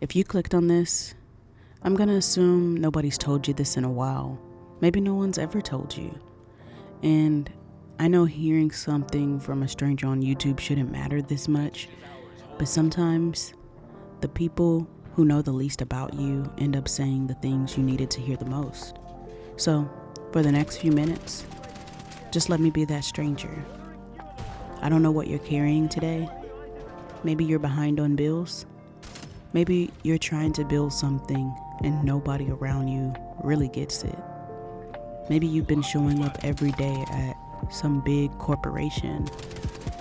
If you clicked on this, I'm gonna assume nobody's told you this in a while. Maybe no one's ever told you. And I know hearing something from a stranger on YouTube shouldn't matter this much, but sometimes the people who know the least about you end up saying the things you needed to hear the most. So, for the next few minutes, just let me be that stranger. I don't know what you're carrying today. Maybe you're behind on bills. Maybe you're trying to build something and nobody around you really gets it. Maybe you've been showing up every day at some big corporation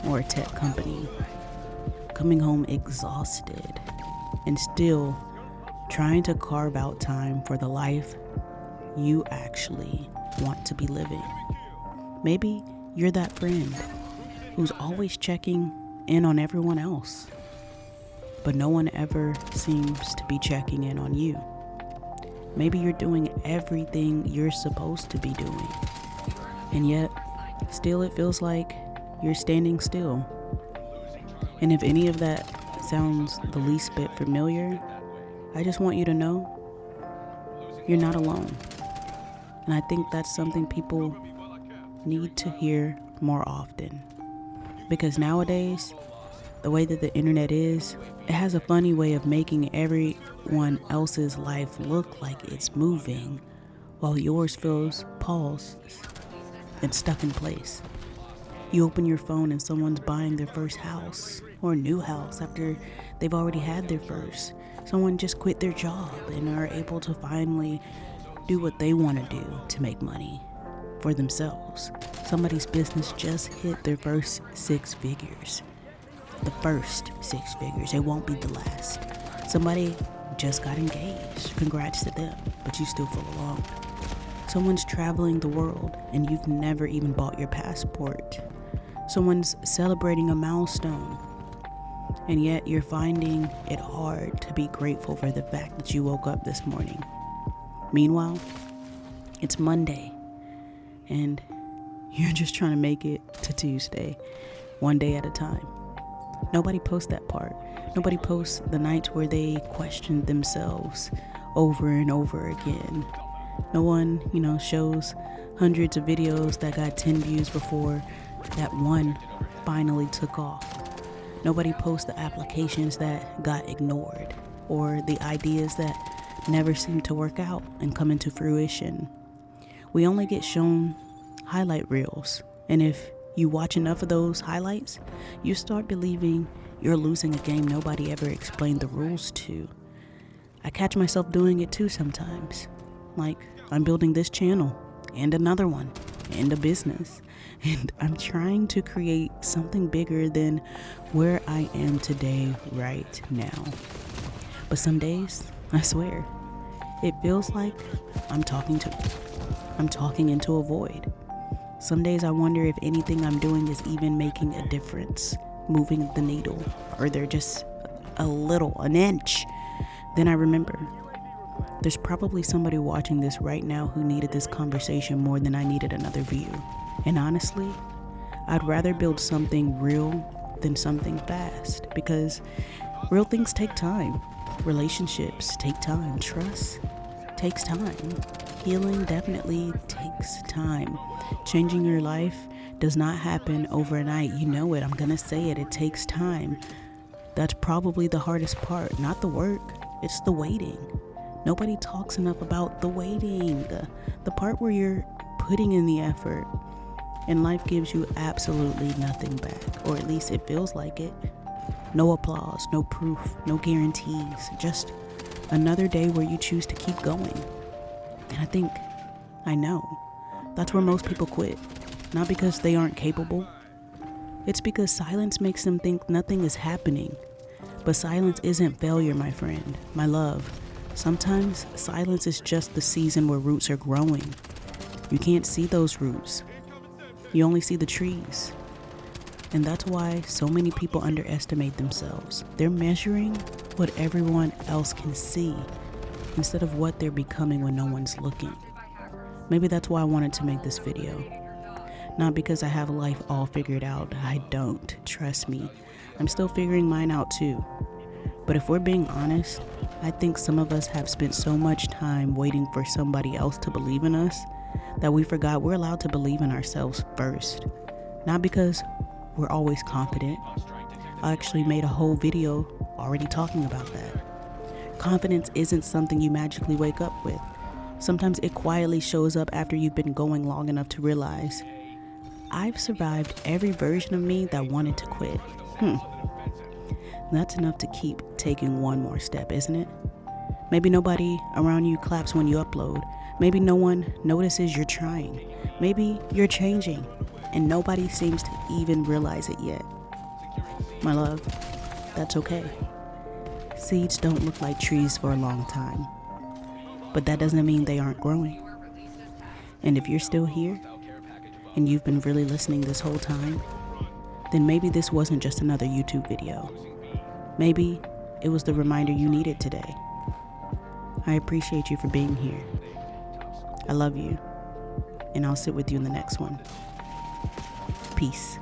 or a tech company, coming home exhausted and still trying to carve out time for the life you actually want to be living. Maybe you're that friend who's always checking in on everyone else, but no one ever seems to be checking in on you. Maybe you're doing everything you're supposed to be doing, and yet still it feels like you're standing still. And if any of that sounds the least bit familiar, I just want you to know you're not alone. And I think that's something people need to hear more often. Because nowadays, the way that the internet is, it has a funny way of making everyone else's life look like it's moving, while yours feels paused and stuck in place. You open your phone and someone's buying their first house or a new house after they've already had their first. Someone just quit their job and are able to finally do what they want to do to make money for themselves. Somebody's business just hit their first 6 figures. The first 6 figures, it won't be the last. Somebody just got engaged. Congrats to them, but you still feel alone. Someone's traveling the world and you've never even bought your passport. Someone's celebrating a milestone, and yet you're finding it hard to be grateful for the fact that you woke up this morning. Meanwhile, it's Monday, and you're just trying to make it to Tuesday, one day at a time. Nobody posts that part. Nobody posts the nights where they questioned themselves over and over again. No one, shows hundreds of videos that got 10 views before that one finally took off. Nobody posts the applications that got ignored or the ideas that never seem to work out and come into fruition. We only get shown highlight reels, and if you watch enough of those highlights, you start believing you're losing a game nobody ever explained the rules to. I catch myself doing it too sometimes. Like, I'm building this channel and another one and a business, and I'm trying to create something bigger than where I am today right now. But some days, I swear, it feels like I'm talking into a void. Some days I wonder if anything I'm doing is even making a difference, moving the needle, or they're just an inch. Then I remember, there's probably somebody watching this right now who needed this conversation more than I needed another view. And honestly, I'd rather build something real than something fast, because real things take time. Relationships take time. Trust takes time. Healing definitely takes time. Changing your life does not happen overnight. You know it. I'm gonna say it. It takes time. That's probably the hardest part. Not the work. It's the waiting. Nobody talks enough about the waiting. The part where you're putting in the effort and life gives you absolutely nothing back. Or at least it feels like it. No applause, no proof, no guarantees. Just another day where you choose to keep going. And I know, that's where most people quit. Not because they aren't capable. It's because silence makes them think nothing is happening. But silence isn't failure, my friend, my love. Sometimes silence is just the season where roots are growing. You can't see those roots. You only see the trees. And that's why so many people underestimate themselves. They're measuring what everyone else can see instead of what they're becoming when no one's looking. Maybe that's why I wanted to make this video. Not because I have life all figured out. I don't. Trust me. I'm still figuring mine out too. But if we're being honest, I think some of us have spent so much time waiting for somebody else to believe in us that we forgot we're allowed to believe in ourselves first. Not because we're always confident. I actually made a whole video already talking about that. Confidence isn't something you magically wake up with. Sometimes it quietly shows up after you've been going long enough to realize, I've survived every version of me that wanted to quit. That's enough to keep taking one more step, isn't it? Maybe nobody around you claps when you upload. Maybe no one notices you're trying. Maybe you're changing, and nobody seems to even realize it yet. My love, that's okay. Seeds don't look like trees for a long time, but that doesn't mean they aren't growing. And if you're still here, and you've been really listening this whole time, then maybe this wasn't just another YouTube video. Maybe it was the reminder you needed today. I appreciate you for being here. I love you, and I'll sit with you in the next one. Peace.